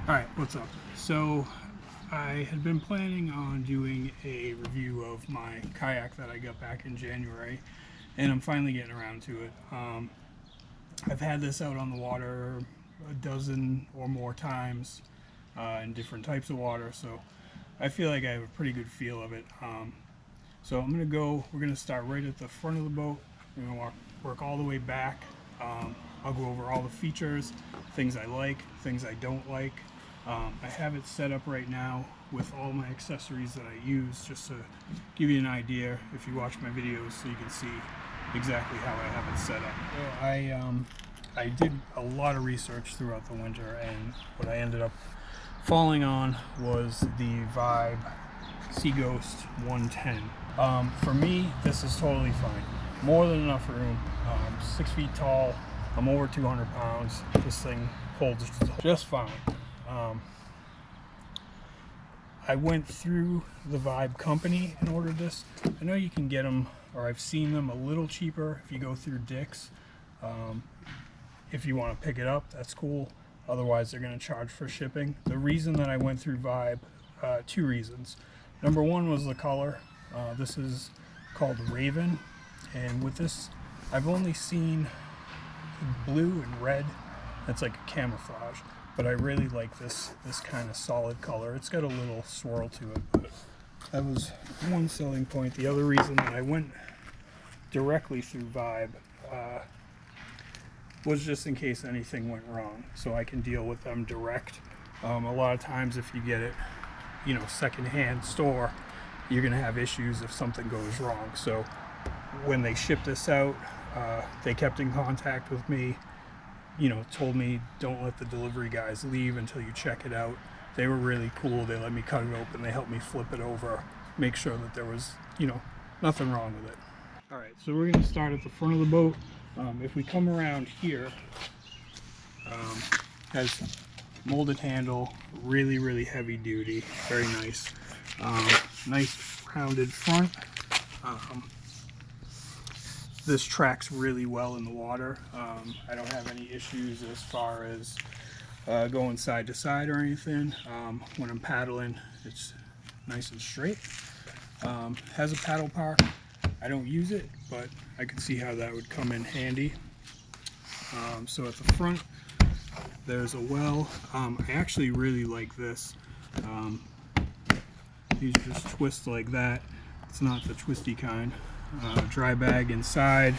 Alright, what's up? So, I had been planning on doing a review of my kayak that I got back in January, and I'm finally getting around to it. I've had this out on the water a dozen or more times in different types of water, so I feel like I have a pretty good feel of it. So we're going to start right at the front of the boat. We're going to work all the way back. I'll go over all the features, things I like, things I don't like. I have it set up right now with all my accessories that I use, just to give you an idea if you watch my videos, so you can see exactly how I have it set up. So I did a lot of research throughout the winter, and what I ended up falling on was the Vibe Sea Ghost 110. For me, this is totally fine. More than enough room. 6 feet tall. I'm over 200 pounds. This thing holds just fine. I went through the Vibe company and ordered this. I know you can get them, or I've seen them a little cheaper if you go through Dick's. If you want to pick it up, that's cool. Otherwise, they're going to charge for shipping. The reason that I went through Vibe, two reasons. Number one was the color. This is called Raven, and with this, I've only seen blue and red. That's like a camouflage, but I really like this kind of solid color. It's got a little swirl to it, but that was one selling point. The other reason that I went directly through Vibe was just in case anything went wrong, so I can deal with them direct. A lot of times if you get it, secondhand store, you're gonna have issues if something goes wrong. So when they shipped this out, they kept in contact with me, told me don't let the delivery guys leave until you check it out. They were really cool. They let me cut it open. They helped me flip it over, make sure that there was, nothing wrong with it. All right, so we're gonna start at the front of the boat. If we come around here, has molded handle, really heavy duty, very nice. Nice rounded front. This tracks really well in the water. I don't have any issues as far as going side to side or anything. When I'm paddling, it's nice and straight. Has a paddle park. I don't use it, but I can see how that would come in handy. So at the front, there's a well. I actually really like this. These just twist like that. It's not the twisty kind. Dry bag inside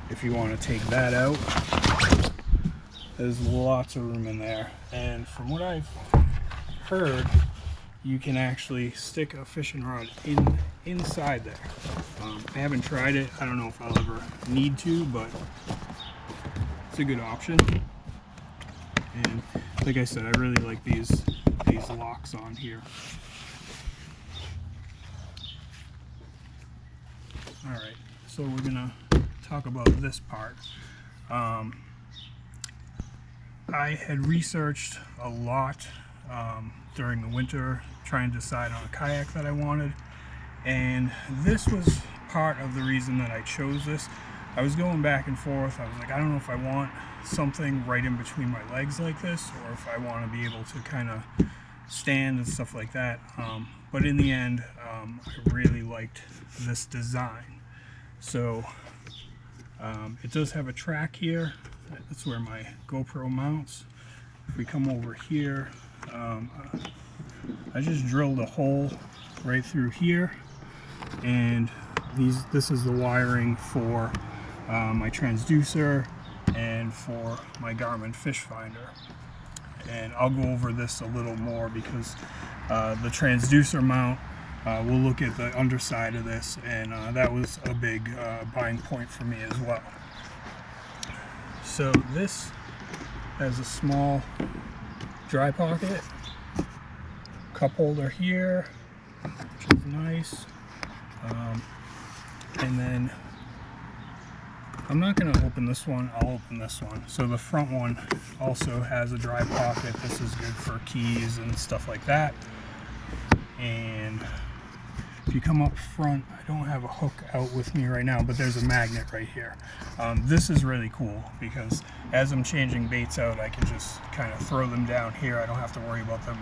if you want to take that out. There's lots of room in there, and from what I've heard, you can actually stick a fishing rod inside there. I haven't tried it. I don't know if I'll ever need to, but it's a good option. And like I said, I really like these locks on here. Alright, so we're gonna talk about this part. I had researched a lot during the winter, trying to decide on a kayak that I wanted, and this was part of the reason that I chose this. I was going back and forth. I was like, I don't know if I want something right in between my legs like this, or if I want to be able to kind of stand and stuff like that. But in the end, I really liked this design. So it does have a track here. That's where my GoPro mounts. If we come over here, I just drilled a hole right through here, and this is the wiring for my transducer and for my Garmin fish finder. And I'll go over this a little more because the transducer mount, we'll look at the underside of this, and that was a big buying point for me as well. So this has a small dry pocket, cup holder here, which is nice. And then I'm not going to open this one, I'll open this one. So the front one also has a dry pocket. This is good for keys and stuff like that. And if you come up front, I don't have a hook out with me right now, but there's a magnet right here. This is really cool because as I'm changing baits out, I can just kind of throw them down here. I don't have to worry about them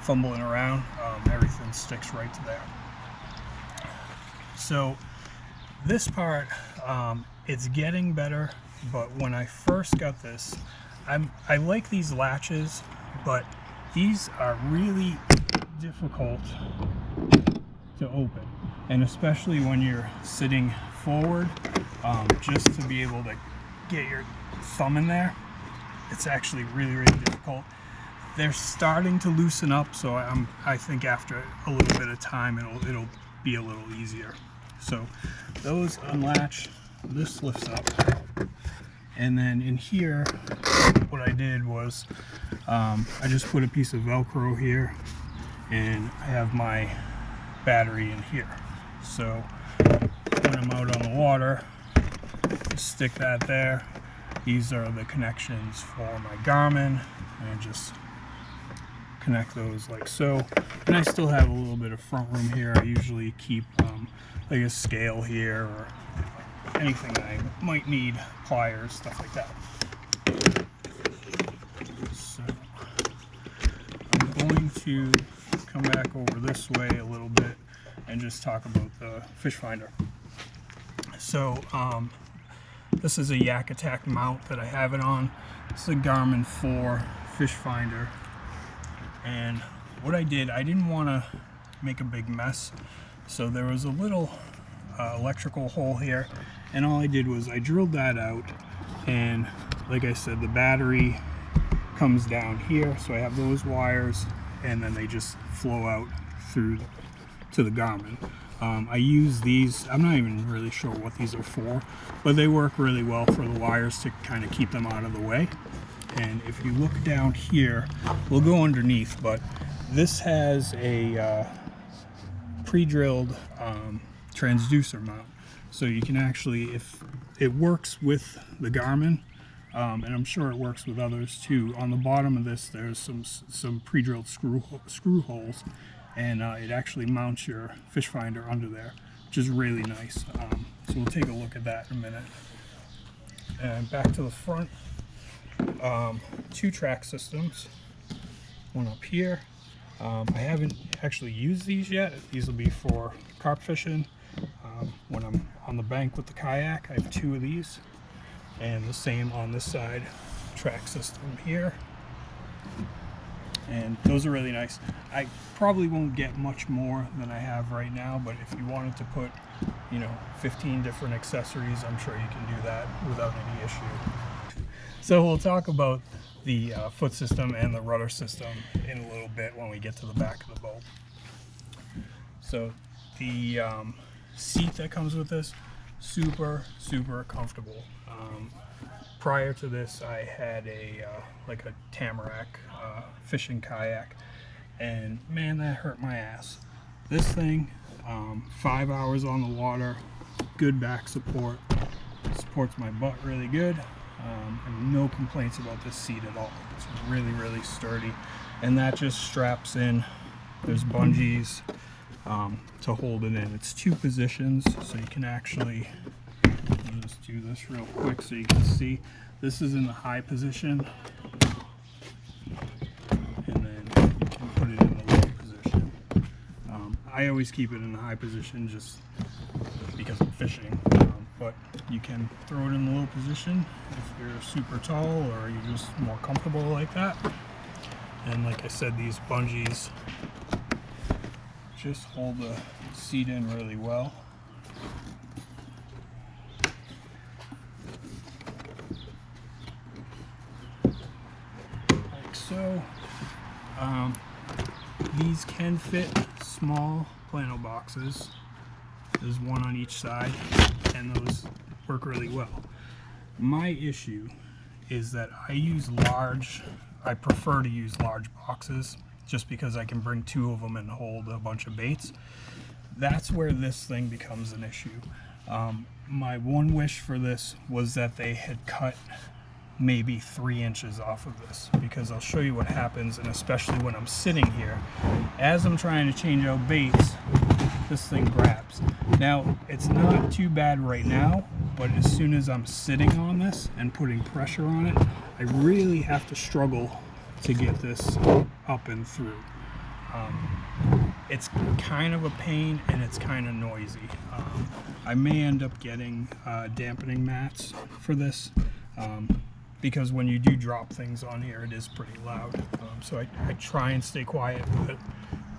fumbling around. Everything sticks right to there. So this part, it's getting better, but when I first got this, I like these latches, but these are really difficult to open, and especially when you're sitting forward, just to be able to get your thumb in there, it's actually really difficult. They're starting to loosen up, so I think after a little bit of time it'll be a little easier. So those unlatch, this lifts up, and then in here what I did was I just put a piece of Velcro here, and I have my battery in here. So when I'm out on the water, just stick that there. These are the connections for my Garmin, and just connect those like so. And I still have a little bit of front room here. I usually keep like a scale here or anything I might need, pliers, stuff like that. So I'm going to come back over this way a little bit and just talk about the fish finder. So this is a Yak Attack mount that I have it on. It's a Garmin 4 fish finder, and what I did, I didn't want to make a big mess, so there was a little electrical hole here, and all I did was I drilled that out, and like I said, the battery comes down here, so I have those wires, and then they just flow out through to the Garmin. I use these, I'm not even really sure what these are for, but they work really well for the wires to kind of keep them out of the way. And if you look down here, we'll go underneath, but this has a pre-drilled transducer mount. So you can actually, if it works with the Garmin, and I'm sure it works with others too, on the bottom of this there's some pre-drilled screw holes, and it actually mounts your fish finder under there, which is really nice. So we'll take a look at that in a minute. And back to the front, 2 track systems, one up here. I haven't actually used these yet. These will be for carp fishing. When I'm on the bank with the kayak, I have 2 of these, and the same on this side, track system here. And those are really nice. I probably won't get much more than I have right now, but if you wanted to put, 15 different accessories, I'm sure you can do that without any issue. So we'll talk about the foot system and the rudder system in a little bit when we get to the back of the boat. So the seat that comes with this, super comfortable. Prior to this, I had like a Tamarack fishing kayak, and man, that hurt my ass. This thing, 5 hours on the water, good back support, supports my butt really good, and no complaints about this seat at all. It's really sturdy, and that just straps in. There's bungees to hold it in. It's 2 positions, so you can actually, I'll just do this real quick so you can see. This is in the high position, and then you can put it in the low position. I always keep it in the high position just because I'm fishing, but you can throw it in the low position if you're super tall or you're just more comfortable like that. And like I said, these bungees just hold the seat in really well. Like so. These can fit small plano boxes. There's one on each side, and those work really well. My issue is that I prefer to use large boxes just because I can bring 2 of them and hold a bunch of baits. That's where this thing becomes an issue. My one wish for this was that they had cut maybe 3 inches off of this, because I'll show you what happens, and especially when I'm sitting here, as I'm trying to change out baits, this thing grabs. Now, it's not too bad right now, but as soon as I'm sitting on this and putting pressure on it, I really have to struggle to get this up and through. It's kind of a pain and it's kind of noisy. I may end up getting dampening mats for this, because when you do drop things on here, it is pretty loud. So I try and stay quiet, but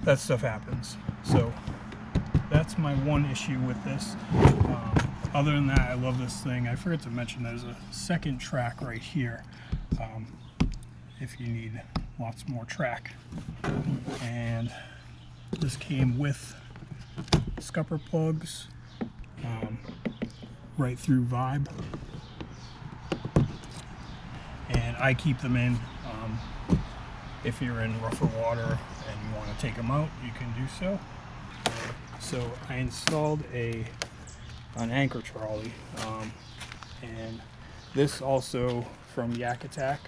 that stuff happens. So that's my one issue with this. Other than that, I love this thing. I forgot to mention there's a second track right here, if you need lots more track. And this came with scupper plugs, right through Vibe, and I keep them in. If you're in rougher water and you want to take them out, you can do so. So I installed an anchor trolley, and this also from Yak Attack,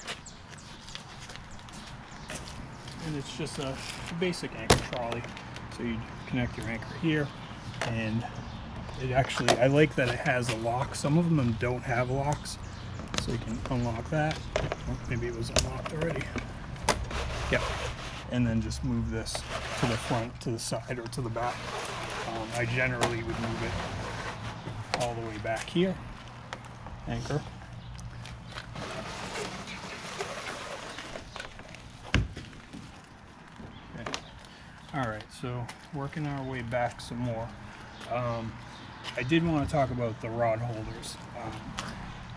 and it's just a basic anchor trolley. So you connect your anchor here, and it actually, I like that it has a lock. Some of them don't have locks, so you can unlock that. Oh, maybe it was unlocked already. Yeah, and then just move this to the front, to the side, or to the back. I generally would move it all the way back here. Anchor. Okay. All right, so working our way back some more. I did want to talk about the rod holders.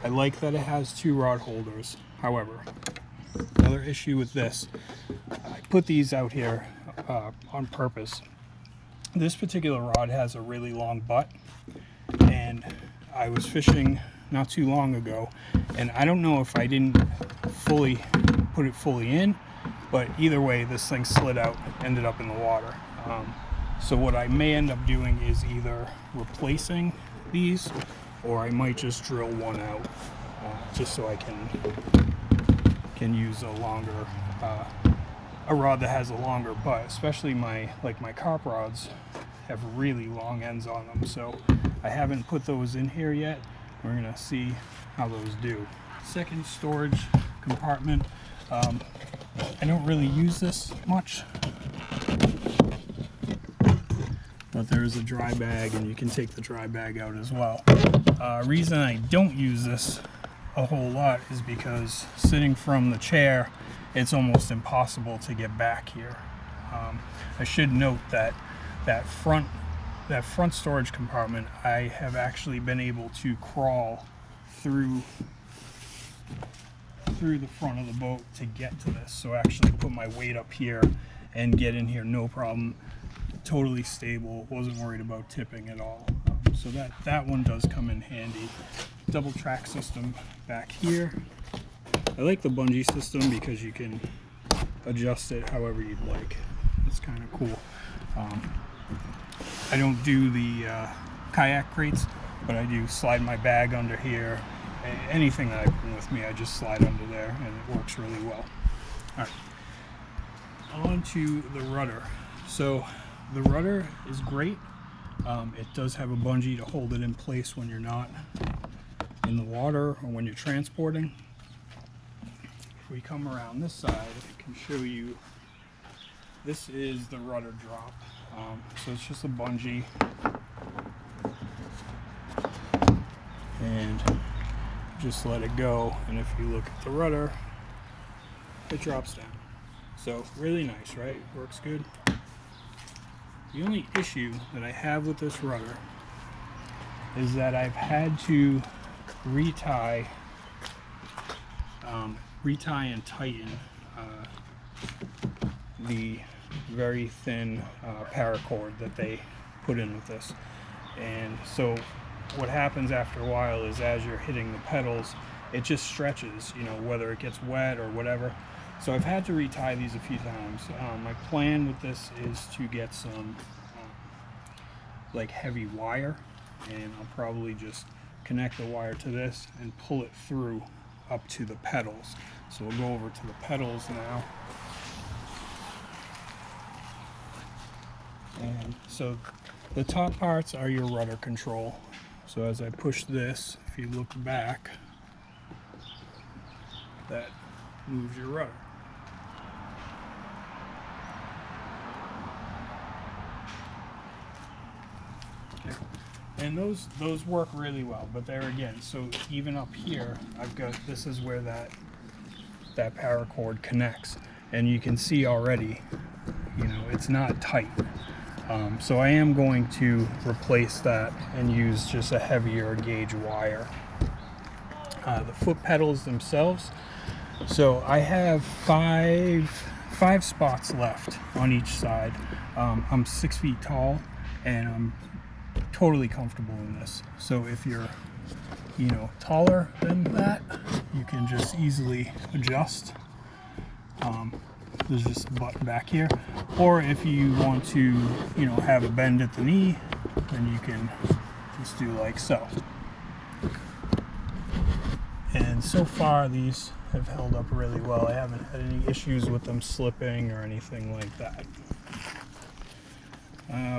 I like that it has 2 rod holders. However, another issue with this, I put these out here on purpose. This particular rod has a really long butt, and I was fishing not too long ago, and I don't know if I didn't put it fully in, but either way this thing slid out, ended up in the water. So what I may end up doing is either replacing these, or I might just drill one out, just so I can use a longer a rod that has a longer butt. Especially my carp rods have really long ends on them, so I haven't put those in here yet. We're gonna see how those do. Second storage compartment. I don't really use this much, but there is a dry bag, and you can take the dry bag out as well. Reason I don't use this a whole lot is because sitting from the chair, it's almost impossible to get back here. I should note that front storage compartment, I have actually been able to crawl through the front of the boat to get to this. So actually put my weight up here and get in here no problem. Totally stable, wasn't worried about tipping at all. So that one does come in handy. Double track system back here. I like the bungee system because you can adjust it however you'd like. It's kind of cool. I don't do the kayak crates, but I do slide my bag under here. Anything that I bring with me, I just slide under there, and it works really well. All right, on to the rudder. So the rudder is great. It does have a bungee to hold it in place when you're not in the water or when you're transporting. If we come around this side, I can show you. This is the rudder drop. So it's just a bungee, and just let it go, and if you look at the rudder, it drops down. So really nice, right? Works good. The only issue that I have with this rudder is that I've had to retie and tighten the very thin paracord that they put in with this. And so what happens after a while is, as you're hitting the pedals, it just stretches, you know, whether it gets wet or whatever. So I've had to retie these a few times. My plan with this is to get some like heavy wire, and I'll probably just connect the wire to this and pull it through up to the pedals. So we'll go over to the pedals now. And so The top parts are your rudder control. So as I push this, if you look back, that moves your rudder. Okay. And those work really well, but there again, so even up here, I've got, this is where that paracord connects, and you can see already, you know, it's not tight. So I am going to replace that and use just a heavier gauge wire. The foot pedals themselves, so I have five spots left on each side. I'm 6 feet tall, and I'm totally comfortable in this. So if you're, you know, taller than that, you can just easily adjust. There's just a button back here, or if you want to, you know, have a bend at the knee, then you can just do like so. And so far these have held up really well. I haven't had any issues with them slipping or anything like that.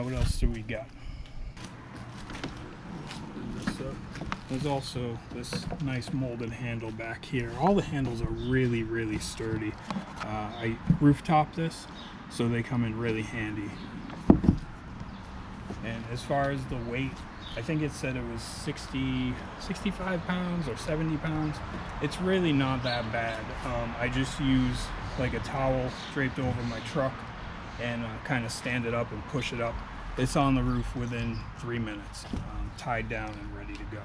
What else do we got? So there's also this nice molded handle back here. All the handles are really, really sturdy. I rooftop this, so they come in really handy. And as far as the weight, I think it said it was 65 pounds or 70 pounds. It's really not that bad. I just use like a towel draped over my truck and kind of stand it up and push it up. It's on the roof within 3 minutes, tied down and ready to go.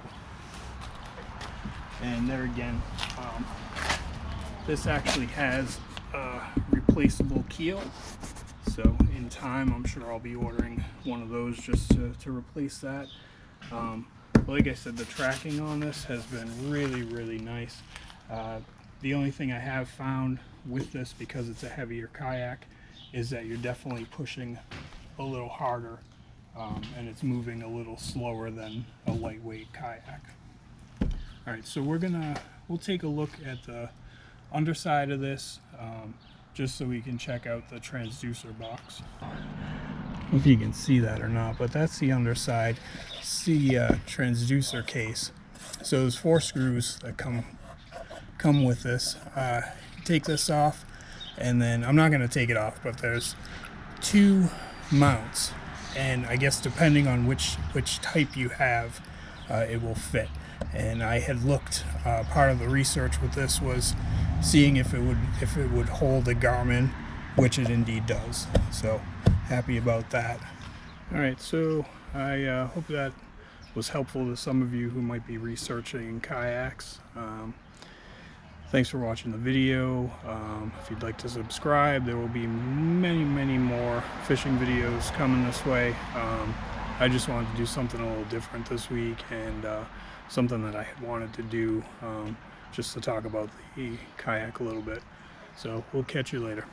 And there again, this actually has a replaceable keel. So in time, I'm sure I'll be ordering one of those just to replace that. Like I said, the tracking on this has been really, really nice. The only thing I have found with this, because it's a heavier kayak, is that you're definitely pushing a little harder, and it's moving a little slower than a lightweight kayak. All right, so we'll take a look at the underside of this, just so we can check out the transducer box. I don't know if you can see that or not, but that's the underside. It's the transducer case. So there's 4 screws that come with this. Take this off, and then I'm not going to take it off, but there's 2 mounts, and I guess depending on which type you have, it will fit. And I had looked, part of the research with this was seeing if it would hold a Garmin, which it indeed does. So happy about that. All right, so I hope that was helpful to some of you who might be researching kayaks. Thanks for watching the video. If you'd like to subscribe, there will be many more fishing videos coming this way. I just wanted to do something a little different this week, and something that I had wanted to do, just to talk about the kayak a little bit. So we'll catch you later.